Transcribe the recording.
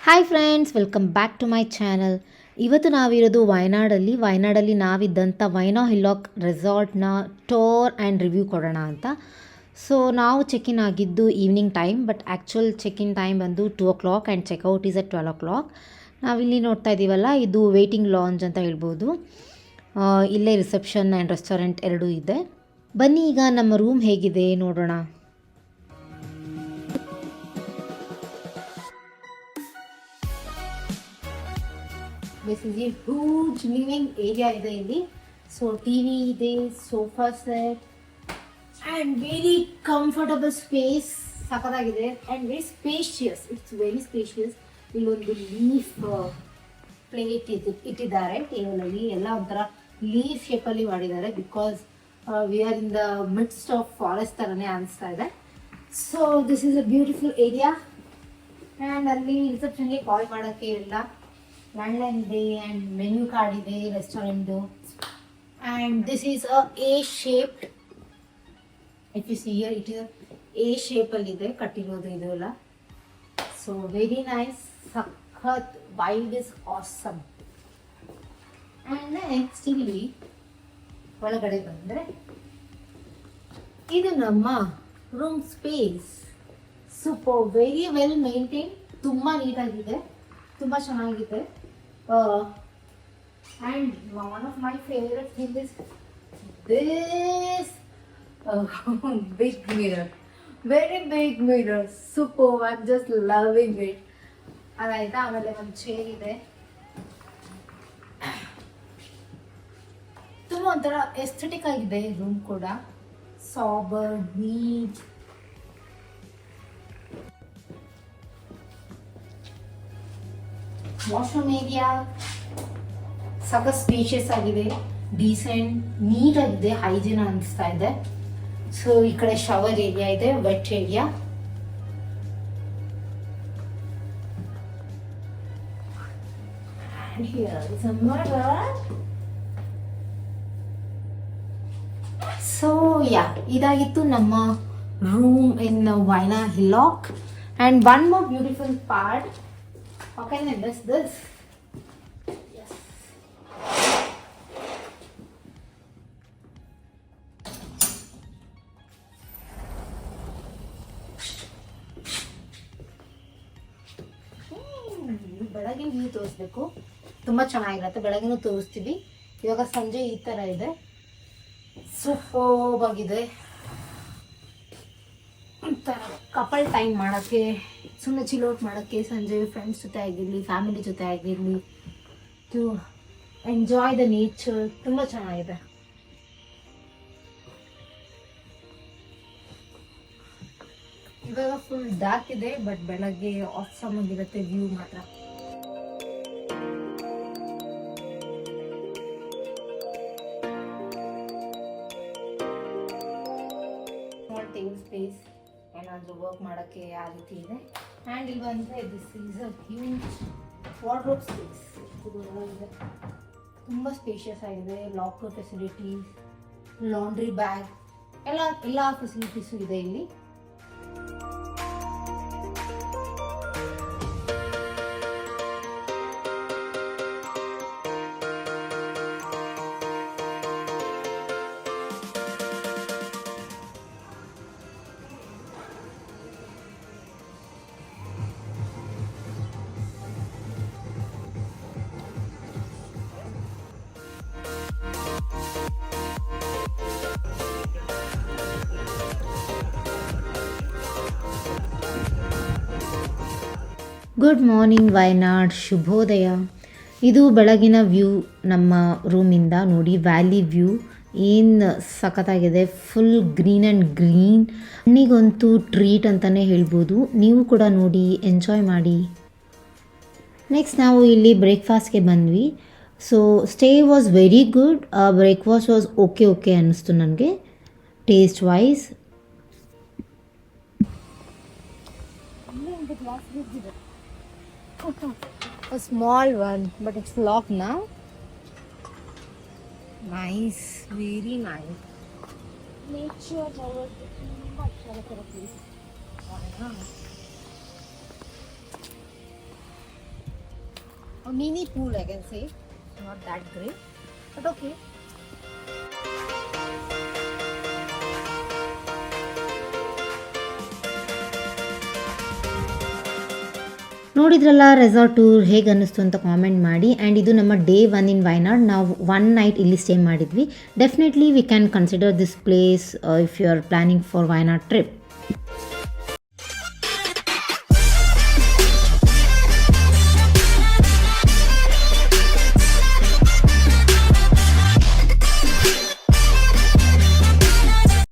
Hi friends, welcome back to my channel. ಇವತ್ತು ನಾವಿರೋದು ವಯನಾಡಲ್ಲಿ ನಾವಿದ್ದಂಥ ವೈನಾ ಹಿಲ್ಲಾಕ್ ರೆಸಾರ್ಟ್ನ ಟೂರ್ ಆ್ಯಂಡ್ ರಿವ್ಯೂ ಕೊಡೋಣ ಅಂತ. ಸೊ ನಾವು ಚೆಕ್-ಇನ್ ಆಗಿದ್ದು evening time, but actual check in time ಬಂದು 2 o'clock and checkout is at 12 o'clock. ನಾವಿಲ್ಲಿ ನೋಡ್ತಾ ಇದ್ದೀವಲ್ಲ, ಇದು ವೇಟಿಂಗ್ ಲಾಂಜ್ ಅಂತ ಹೇಳ್ಬೋದು. ಇಲ್ಲೇ ರಿಸೆಪ್ಷನ್ ಆ್ಯಂಡ್ ರೆಸ್ಟೋರೆಂಟ್ ಎರಡೂ ಇದೆ. ಬನ್ನಿ ಈಗ ನಮ್ಮ ರೂಮ್ ಹೇಗಿದೆ ನೋಡೋಣ. This is a huge living area ಇದೆ ಇಲ್ಲಿ. ಸೊ ಟಿವಿ ಇದೆ, sofa set and very comfortable space. ಸಖತ್ತಾಗಿದೆ and very spacious. It's very spacious. ಇಲ್ಲೊಂದು ಲೀಫ್ ಪ್ಲೇಟ್ ಇಟ್ಟಿದ್ದಾರೆ ಟೇಬಲಲ್ಲಿ. ಎಲ್ಲ ಒಂಥರ ಲೀಫ್ ಶೇಪಲ್ಲಿ ಮಾಡಿದ್ದಾರೆ. Because we are in the midst of forest ಥರನೇ ಅನಿಸ್ತಾ ಇದೆ. So this is a beautiful area. And ಅಲ್ಲಿ ರಿಸೆಪ್ಷನ್ಗೆ ಕಾಲ್ ಮಾಡೋಕ್ಕೆ ಎಲ್ಲ ಲ್ಯಾಂಡ್ಲೈನ್ ಇದೆ ಆ್ಯಂಡ್ ಮೆನ್ಯೂ ಕಾರ್ಡ್ ಇದೆ ರೆಸ್ಟೋರೆಂಟ್ದು. And this is a A shaped. If you see here, it is A ಶೇಪಲ್ಲಿದೆ ಕಟ್ಟಿರೋದು ಇದು ಎಲ್ಲ. So very nice. ಸಖತ್ vibe is awesome. And next ಇಲ್ಲಿ ಒಳಗಡೆ ಬಂದರೆ ಇದು ನಮ್ಮ room space. Super, very well maintain. ತುಂಬ ನೀಟಾಗಿದೆ, ತುಂಬ ಚೆನ್ನಾಗಿದೆ. And one of my favourite thing is this big mirror. Very big mirror. Super, I am just loving it. ಅದಾಯ್ತಾ. ಆಮೇಲೆ ಒಂದು ಚೇರ್ ಇದೆ. ತುಂಬ ಒಂಥರ ಎಸ್ಥೆಟಿಕ್ ಆಗಿದೆ ರೂಮ್ ಕೂಡ. Sober, neat. ವಾಶ್ರೂಮ್ ಏರಿಯಾ ಸಖತ್ ಸ್ಪೇಷಿಯಸ್ ಆಗಿದೆ, ಡೀಸೆಂಟ್, ನೀಟ್ ಆಗಿದೆ, ಹೈಜೀನ್ ಅನಿಸ್ತಾ ಇದೆ. ಸೊ ಈ ಕಡೆ ಶವರ್ ಏರಿಯಾ ಇದೆ, ವೆಟ್ ಏರಿಯಾ. ಸೊ ಯಾ, ಇದಾಗಿತ್ತು ನಮ್ಮ room in Vaina hillock. And one more beautiful part. How can I miss this? Yes. ಬೆಳಗಿನ ವ್ಯೂ ತೋರಿಸ್ಬೇಕು. ತುಂಬ ಚೆನ್ನಾಗಿರುತ್ತೆ. ಬೆಳಗಿನೂ ತೋರಿಸ್ತೀವಿ. ಇವಾಗ ಸಂಜೆ ಈ ಥರ ಇದೆ. ಸೂಪರ್ಬ್ ಆಗಿದೆ. ಒಂಥರ ಕಪಲ್ ಟೈಮ್ ಮಾಡೋಕ್ಕೆ, ಸುಮ್ಮನೆ ಚಿಲ್ಔಟ್ ಮಾಡೋಕ್ಕೆ, ಸಂಜೆ ಫ್ರೆಂಡ್ಸ್ ಜೊತೆ ಆಗಿರಲಿ, ಫ್ಯಾಮಿಲಿ ಜೊತೆ ಆಗಿರಲಿ, ಟು ಎಂಜಾಯ್ ದ ನೇಚರ್. ತುಂಬ ಚೆನ್ನಾಗಿದೆ. ಇವಾಗ ಫುಲ್ ಡಾರ್ಕ್ ಇದೆ, ಬಟ್ ಬೆಳಗ್ಗೆ ಆಸಮ್ ಆಗಿರುತ್ತೆ ವ್ಯೂ ಮಾತ್ರ. ಸ್ಮಾಲ್ ಟೇಬಲ್ ಸ್ಪೇಸ್, ಏನಾದರೂ ವರ್ಕ್ ಮಾಡೋಕ್ಕೆ ಆ ರೀತಿ ಇದೆ. ಆ್ಯಂಡ್ ಇಲ್ಲಿ ಬಂದರೆ this is a huge wardrobe space. ಇದೆ, ತುಂಬ ಸ್ಪೇಷಿಯಸ್ ಆಗಿದೆ. ಲಾಕರ್ ಫೆಸಿಲಿಟೀಸ್, ಲಾಂಡ್ರಿ ಬ್ಯಾಗ್, ಎಲ್ಲ ಫೆಸಿಲಿಟೀಸು ಇದೆ ಇಲ್ಲಿ. ಗುಡ್ ಮಾರ್ನಿಂಗ್ ವಯನಾಡ್, ಶುಭೋದಯ. ಇದು ಬೆಳಗಿನ ವ್ಯೂ ನಮ್ಮ ರೂಮಿಂದ. ನೋಡಿ, ವ್ಯಾಲಿ ವ್ಯೂ ಏನು ಸಖತ್ತಾಗಿದೆ. Full green and green. ಕಣ್ಣಿಗಂತೂ ಟ್ರೀಟ್ ಅಂತಲೇ ಹೇಳ್ಬೋದು. ನೀವು ಕೂಡ ನೋಡಿ, ಎಂಜಾಯ್ ಮಾಡಿ. ನೆಕ್ಸ್ಟ್ ನಾವು ಇಲ್ಲಿ ಬ್ರೇಕ್ಫಾಸ್ಟ್ಗೆ ಬಂದ್ವಿ. So stay was very good. Breakfast was okay ಅನ್ನಿಸ್ತು ನನಗೆ taste wise. A small one, but it's locked now. Nice, very nice. Nature, much place. A mini pool, I can say. Not that great, but okay. ನೋಡಿದ್ರಲ್ಲ resort tour ಹೇಗೆ ಅನ್ನಿಸ್ತು ಅಂತ comment ಮಾಡಿ. And ಇದು ನಮ್ಮ day 1 ಇನ್ ವಯನಾಡ್. ನಾವು 1 night ಇಲ್ಲಿ stay ಮಾಡಿದ್ವಿ. Definitely we can consider this place if you are planning for Wayanad trip.